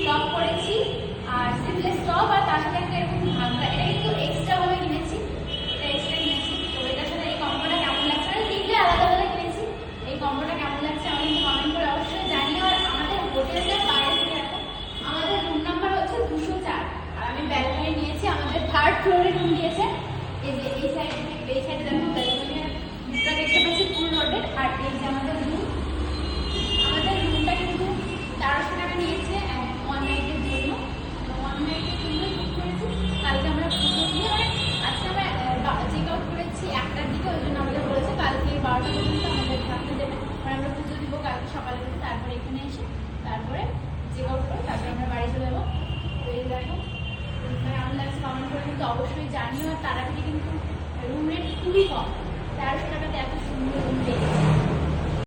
Top করেছি আর sleeveless top, আর তার সাথে একটা এরকম ঘাগরা। এটা কিন্তু এক্সট্রা ভাবে কিনেছি, এটা এক্সট্রা কিনেছি। তো এটার সাথে এই কম্বোটা কেমন লাগছে, মানে তিনটে আলাদা আলাদা কিনেছি। এই কম্বোটা কেমন লাগছে আমাকে কিন্তু কমেন্ট করে অবশ্যই জানিও। আর আমাদের হোটেলের বাইরে দেখো, আমাদের রুম নাম্বার হচ্ছে 204, আর আমি ব্যালকনি নিয়েছি। আমাদের 3rd ফ্লোরে রুম দিয়েছে। এই যে এই সাইডে দেখো ব্যালকনি, দুটো দেখতে পাচ্ছি ফুল রোডের। আর এই যে আমাদের রুম, আমাদের রুমটা কিন্তু 1300 টাকা নিয়েছে ওয়ান নাইটের জন্য। ওয়ান নাইটের জন্য বুক করেছি। কালকে আমরা পুজো দিয়ে, মানে আজকে আমরা চেক আউট করেছি 1টার দিকে, ওই জন্য আমাদের বলেছে কালকে 12টা পর্যন্ত আমাদের থাকতে দেবে। মানে আমরা পুজো দিব কালকে সকালে থেকে, তারপরে এখানে এসে তারপরে চেক আউট করে তারপরে আমরা বাড়ি চলে যাবো। তো এই দেখো কেমন লাগছে কমেন্ট করে কিন্তু অবশ্যই জানিও। আর তার আগে